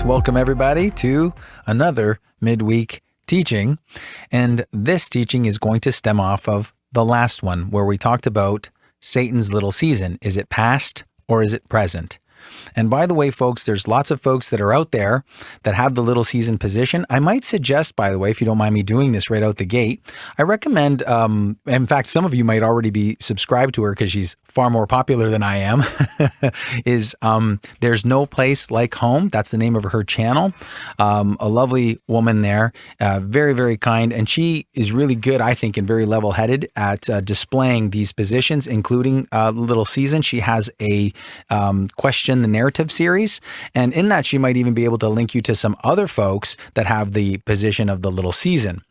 Welcome everybody to another midweek teaching. And this teaching is going to stem off of the last one where we talked about Satan's little season. Is it past or is it present? And by the way, folks, there's lots of folks that are out there that have the little season position. I might suggest, by the way, if you don't mind me doing this right out the gate, I recommend, in fact, some of you might already be subscribed to her because she's far more popular than I am, is There's No Place Like Home. That's the name of her channel. A lovely woman there, very, very kind. And she is really good, I think, and very level-headed at displaying these positions, including Little Season. She has a question the narrative series. And in that, she might even be able to link you to some other folks that have the position of the little season.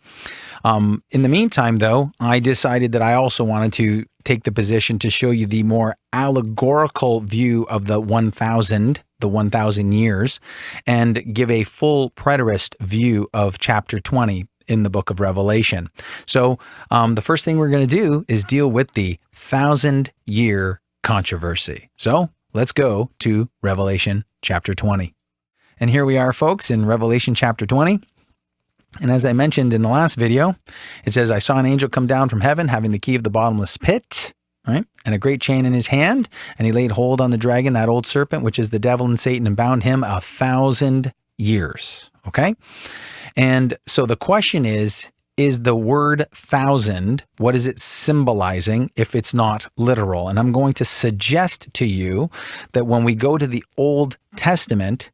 In the meantime, though, I decided that I also wanted to take the position to show you the more allegorical view of the 1,000 years, and give a full preterist view of chapter 20 in the book of Revelation. So the first thing we're going to do is deal with the 1,000-year controversy. So let's go to Revelation chapter 20. And here we are, folks, in Revelation chapter 20. And as I mentioned in the last video, it says, I saw an angel come down from heaven having the key of the bottomless pit, right? And a great chain in his hand. And he laid hold on the dragon, that old serpent, which is the devil and Satan, and bound him 1,000 years. Okay? And so the question is the word thousand, what is it symbolizing if it's not literal? And I'm going to suggest to you that when we go to the Old Testament,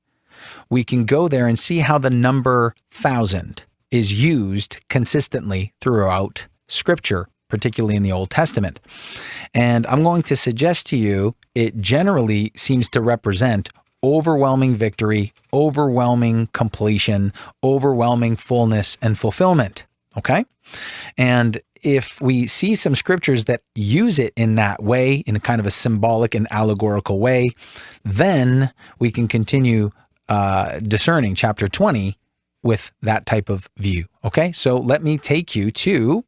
we can go there and see how the number 1,000 is used consistently throughout Scripture, particularly in the Old Testament. And I'm going to suggest to you it generally seems to represent overwhelming victory, overwhelming completion, overwhelming fullness and fulfillment. Okay? And if we see some scriptures that use it in that way, in a kind of a symbolic and allegorical way, then we can continue discerning chapter 20 with that type of view. Okay, so let me take you to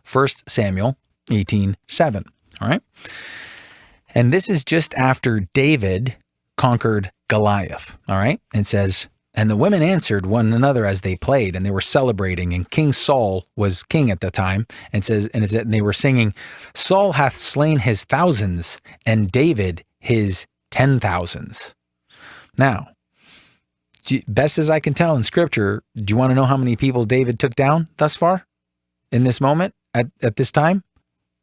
1 Samuel 18:7. All right, and this is just after David conquered Goliath. All right, it says, and the women answered one another as they played, and they were celebrating. And King Saul was king at the time, and and they were singing, Saul hath slain his thousands, and David his 10,000s. Now, best as I can tell in Scripture, do you want to know how many people David took down thus far in this moment at this time?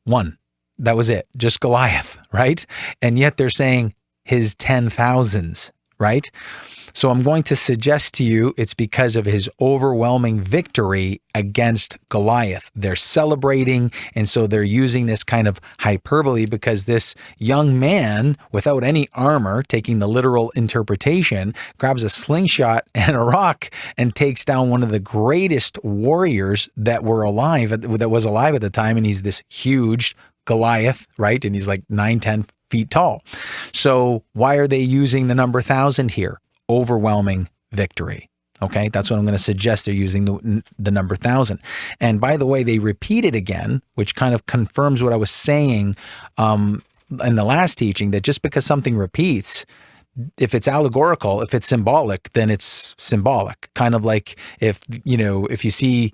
One. That was it. Just Goliath, right? And yet they're saying his 10,000s, right? So I'm going to suggest to you it's because of his overwhelming victory against Goliath. They're celebrating, and so they're using this kind of hyperbole because this young man, without any armor, taking the literal interpretation, grabs a slingshot and a rock and takes down one of the greatest warriors that was alive at the time, and he's this huge Goliath, right? And he's like 9-10 feet tall. So why are they using the number 1,000 here? Overwhelming victory. Okay, that's what I'm going to suggest they're using the number 1,000. And by the way, they repeat it again, which kind of confirms what I was saying in the last teaching, that just because something repeats, if it's allegorical, if it's symbolic, then it's symbolic. Kind of like if you see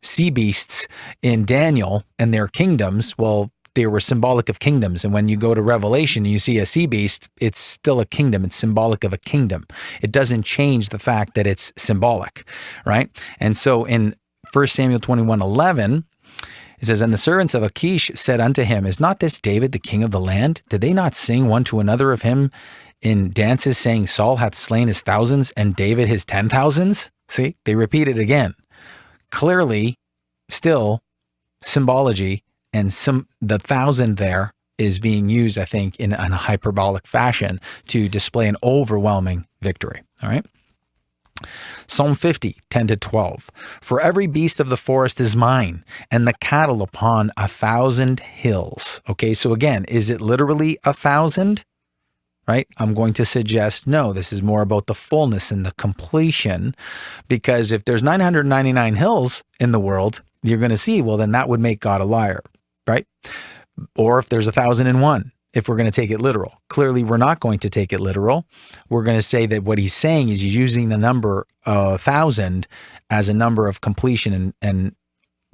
sea beasts in Daniel and their kingdoms, well, they were symbolic of kingdoms. And when you go to Revelation and you see a sea beast, it's still a kingdom. It's symbolic of a kingdom. It doesn't change the fact that it's symbolic, right? And so in 1 Samuel 21:11, it says, and the servants of Achish said unto him, is not this David the king of the land? Did they not sing one to another of him in dances, saying, Saul hath slain his thousands and David his 10,000s? See, they repeat it again. Clearly, still symbology. And the 1,000 there is being used, I think, in a hyperbolic fashion to display an overwhelming victory. All right. Psalm 50, 10-12. For every beast of the forest is mine, and the cattle upon 1,000 hills. Okay, so again, is it literally 1,000? Right? I'm going to suggest no, this is more about the fullness and the completion, because if there's 999 hills in the world, you're going to see, well, then that would make God a liar. Right? Or if there's 1,001, if we're going to take it literal. Clearly, we're not going to take it literal. We're going to say that what he's saying is he's using the number 1,000 as a number of completion and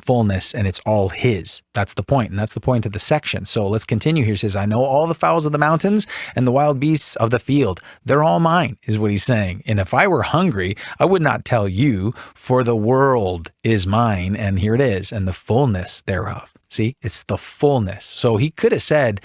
fullness, and it's all his. That's the point, and that's the point of the section. So let's continue here. It says, I know all the fowls of the mountains and the wild beasts of the field. They're all mine, is what he's saying. And if I were hungry, I would not tell you, for the world is mine, and here it is, and the fullness thereof. See, it's the fullness. So he could have said,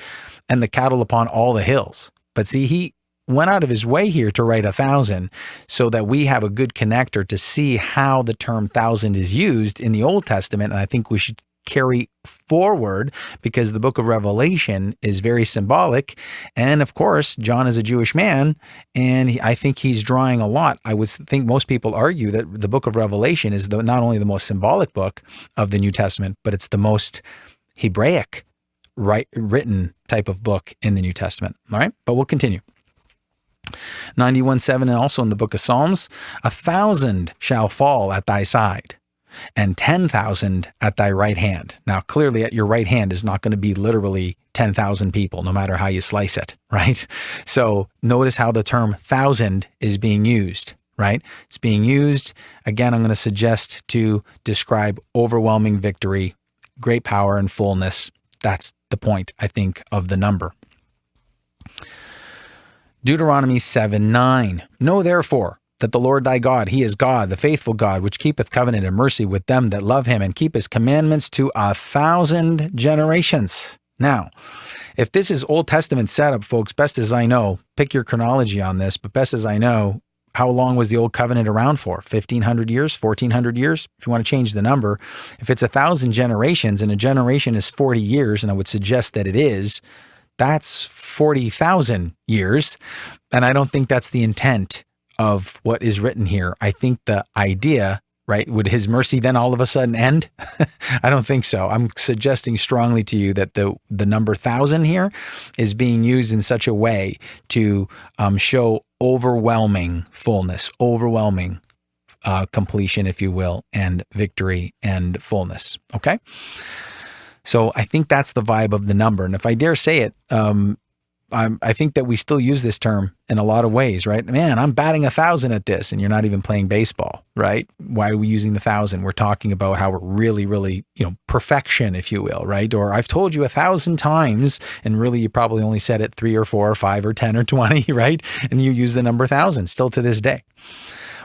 and the cattle upon all the hills. But see, he went out of his way here to write 1,000 so that we have a good connector to see how the term 1,000 is used in the Old Testament. And I think we should carry forward because the book of Revelation is very symbolic. And of course, John is a Jewish man, and I think he's drawing a lot. I would think most people argue that the book of Revelation is not only the most symbolic book of the New Testament, but it's the most Hebraic written type of book in the New Testament. All right, but we'll continue. 91:7, and also in the book of Psalms, 1,000 shall fall at thy side, and 10,000 at thy right hand. Now, clearly at your right hand is not going to be literally 10,000 people, no matter how you slice it, right? So notice how the term 1,000 is being used, right? It's being used, again, I'm going to suggest to describe overwhelming victory, great power and fullness. That's the point, I think, of the number. Deuteronomy 7:9. Know therefore that the Lord thy God, he is God, the faithful God, which keepeth covenant and mercy with them that love him and keep his commandments to 1,000 generations. Now, if this is Old Testament setup, folks, best as I know, pick your chronology on this, but best as I know, how long was the Old Covenant around for? 1,500 years, 1,400 years? If you want to change the number, if it's 1,000 generations and a generation is 40 years, and I would suggest that it is, that's 40,000 years. And I don't think that's the intent of what is written here. I think the idea, right, would his mercy then all of a sudden end? I don't think so. I'm suggesting strongly to you that the number 1,000 here is being used in such a way to show overwhelming fullness, overwhelming completion, if you will, and victory and fullness. Okay? So I think that's the vibe of the number. And if I dare say it, I think that we still use this term in a lot of ways, right? Man, I'm batting 1,000 at this, and you're not even playing baseball, right? Why are we using the 1,000? We're talking about how we're really, perfection, if you will, right? Or I've told you 1,000 times, and really you probably only said it 3 or 4 or 5 or 10 or 20, right? And you use the number 1,000 still to this day.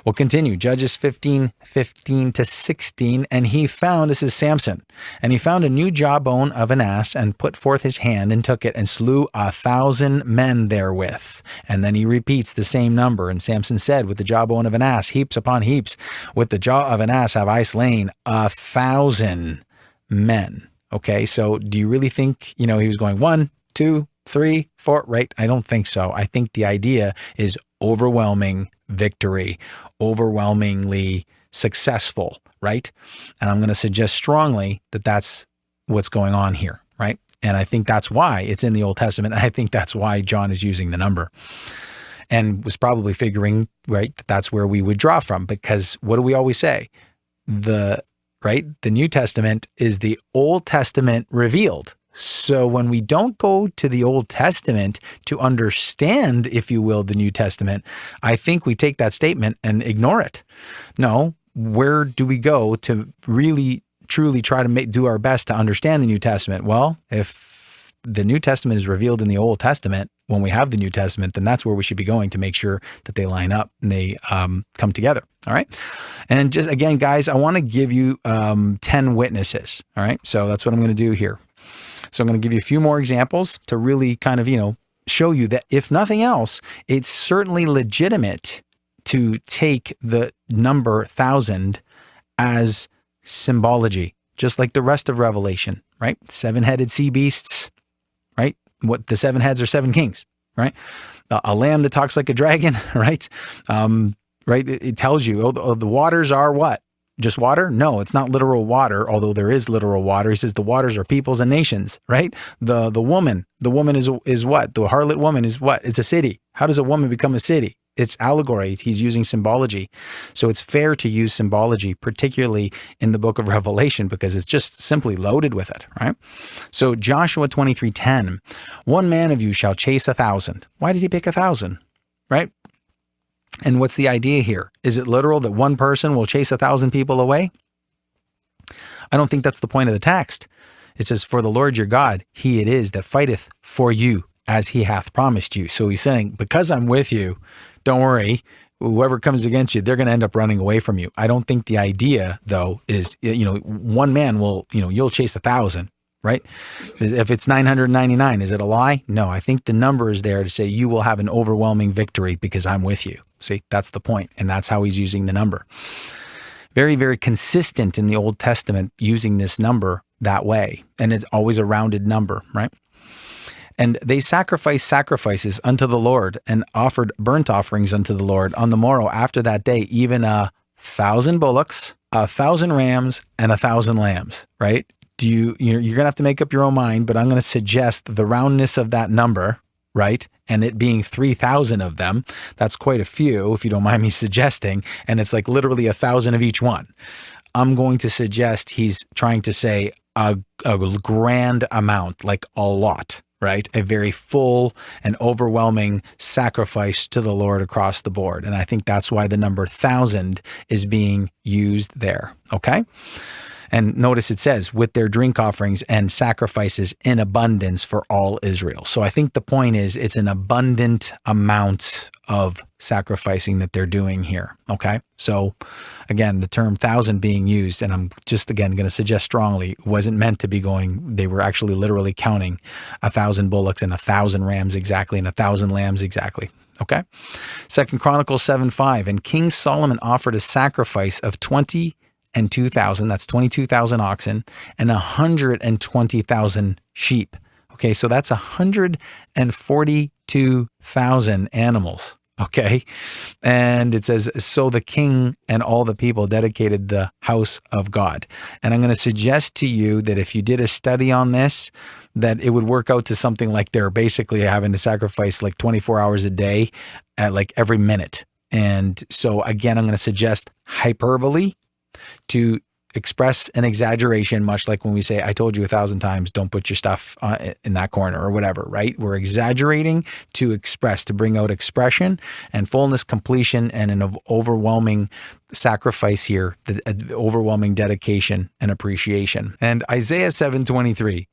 We'll continue. Judges 15:15-16. And he found, this is Samson, and he found a new jawbone of an ass and put forth his hand and took it and slew 1,000 men therewith. And then he repeats the same number. And Samson said, with the jawbone of an ass, heaps upon heaps, with the jaw of an ass have I slain 1,000 men. Okay, so do you really think, he was going 1, 2, 3, 4, right? I don't think so. I think the idea is overwhelming victory, overwhelmingly successful, right? And I'm going to suggest strongly that that's what's going on here, right? And I think that's why it's in the Old Testament. And I think that's why John is using the number and was probably figuring, right, that that's where we would draw from, because what do we always say? The New Testament is the Old Testament revealed. So when we don't go to the Old Testament to understand, if you will, the New Testament, I think we take that statement and ignore it. No, where do we go to really, truly try to do our best to understand the New Testament? Well, if the New Testament is revealed in the Old Testament, when we have the New Testament, then that's where we should be going to make sure that they line up and they come together. All right. And just again, guys, I want to give you 10 witnesses. All right. So that's what I'm going to do here. So I'm going to give you a few more examples to really kind of, show you that if nothing else, it's certainly legitimate to take the number 1,000 as symbology, just like the rest of Revelation, right? 7-headed sea beasts, right? What the 7 heads are 7 kings, right? A lamb that talks like a dragon, right? Right? It tells you, the waters are what? Just water? No, it's not literal water, although there is literal water. He says the waters are peoples and nations, right? The woman is what? The harlot woman is what? It's a city. How does a woman become a city? It's allegory. He's using symbology. So it's fair to use symbology, particularly in the book of Revelation, because it's just simply loaded with it, right? So Joshua 23:10, one man of you shall chase 1,000. Why did he pick 1,000, right? And what's the idea here? Is it literal that one person will chase 1,000 people away? I don't think that's the point of the text. It says, for the Lord your God, he it is that fighteth for you as he hath promised you. So he's saying, because I'm with you, don't worry, whoever comes against you, they're going to end up running away from you. I don't think the idea, though, is, one man will, you'll chase 1,000, right? If it's 999, is it a lie? No, I think the number is there to say you will have an overwhelming victory because I'm with you. See, that's the point. And that's how he's using the number. Very, very consistent in the Old Testament using this number that way. And it's always a rounded number, right? And they sacrificed sacrifices unto the Lord and offered burnt offerings unto the Lord on the morrow after that day, even 1,000 bullocks, 1,000 rams, and 1,000 lambs, right? You're going to have to make up your own mind, but I'm going to suggest the roundness of that number, right? And it being 3,000 of them, that's quite a few, if you don't mind me suggesting. And it's like literally 1,000 of each one. I'm going to suggest he's trying to say a grand amount, like a lot, right? A very full and overwhelming sacrifice to the Lord across the board. And I think that's why the number 1,000 is being used there, okay? And notice it says, with their drink offerings and sacrifices in abundance for all Israel. So I think the point is it's an abundant amount of sacrificing that they're doing here, okay? So again, the term 1,000 being used, and I'm just again going to suggest strongly, wasn't meant to be they were actually literally counting 1,000 bullocks and 1,000 rams exactly and 1,000 lambs exactly. Okay. 2 Chronicles 7:5, and King Solomon offered a sacrifice of 22,000, that's 22,000 oxen, and 120,000 sheep. Okay, so that's 142,000 animals. Okay, and it says, so the king and all the people dedicated the house of God. And I'm going to suggest to you that if you did a study on this, that it would work out to something like they're basically having to sacrifice like 24 hours a day at like every minute. And so again, I'm going to suggest hyperbole to express an exaggeration, much like when we say, I told you 1,000 times, don't put your stuff in that corner or whatever, right? We're exaggerating to express, to bring out expression and fullness, completion, and an overwhelming sacrifice here, the overwhelming dedication and appreciation. And Isaiah 7:23,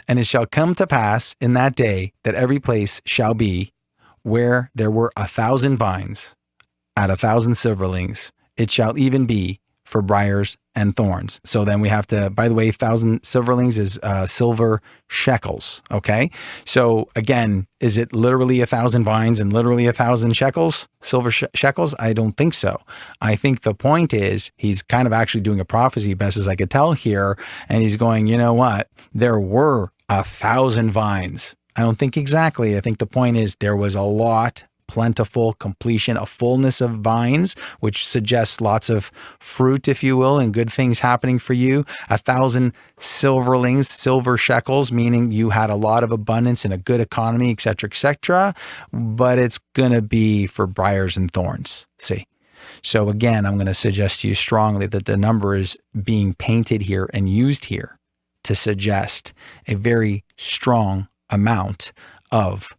and it shall come to pass in that day that every place shall be where there were 1,000 vines at 1,000 silverlings, it shall even be for briars and thorns. So then we have to, by the way, 1,000 silverlings is silver shekels. Okay. So again, is it literally 1,000 vines and literally 1,000 shekels, silver shekels? I don't think so. I think the point is he's kind of actually doing a prophecy, best as I could tell here. And he's going, you know what? There were 1,000 vines. I don't think exactly. I think the point is there was a lot, plentiful, completion, a fullness of vines, which suggests lots of fruit, if you will, and good things happening for you. 1,000 silverlings, silver shekels, meaning you had a lot of abundance and a good economy, etc., but it's going to be for briars and thorns. See? So again, I'm going to suggest to you strongly that the number is being painted here and used here to suggest a very strong amount of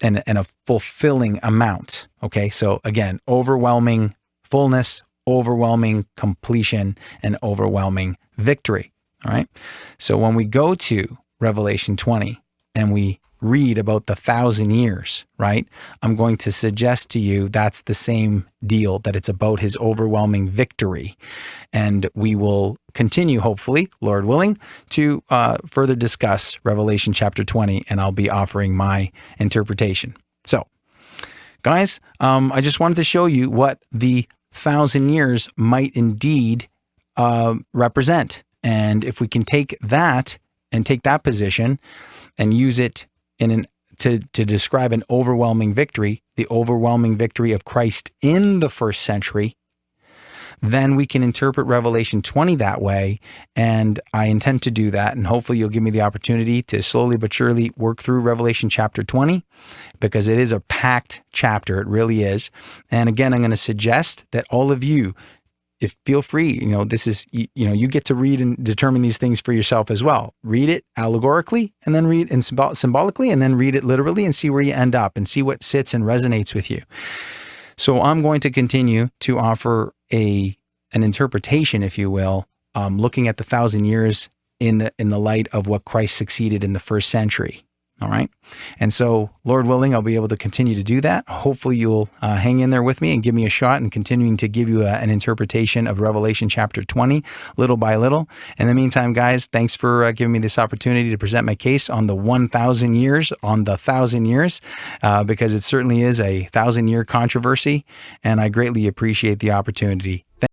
and a fulfilling amount. Okay, so again, overwhelming fullness, overwhelming completion, and overwhelming victory. All right. So when we go to Revelation 20 and we read about the 1,000 years, right? I'm going to suggest to you that's the same deal, that it's about his overwhelming victory. And we will continue, hopefully, Lord willing, to further discuss Revelation chapter 20, and I'll be offering my interpretation. So, guys, I just wanted to show you what the 1,000 years might indeed represent. And if we can take that and take that position and use it to describe an overwhelming victory, the overwhelming victory of Christ in the first century, then we can interpret Revelation 20 that way. And I intend to do that. And hopefully you'll give me the opportunity to slowly but surely work through Revelation chapter 20, because it is a packed chapter. It really is. And again, I'm going to suggest that all of you, if feel free, this is, you get to read and determine these things for yourself as well. Read it allegorically and then read and symbolically, and then read it literally and see where you end up and see what sits and resonates with you. So I'm going to continue to offer an interpretation, if you will, looking at the 1,000 years in the light of what Christ succeeded in the first century. All right. And so, Lord willing, I'll be able to continue to do that. Hopefully you'll hang in there with me and give me a shot in continuing to give you an interpretation of Revelation chapter 20, little by little. In the meantime, guys, thanks for giving me this opportunity to present my case on the 1,000 years, because it certainly is a 1,000-year controversy, and I greatly appreciate the opportunity.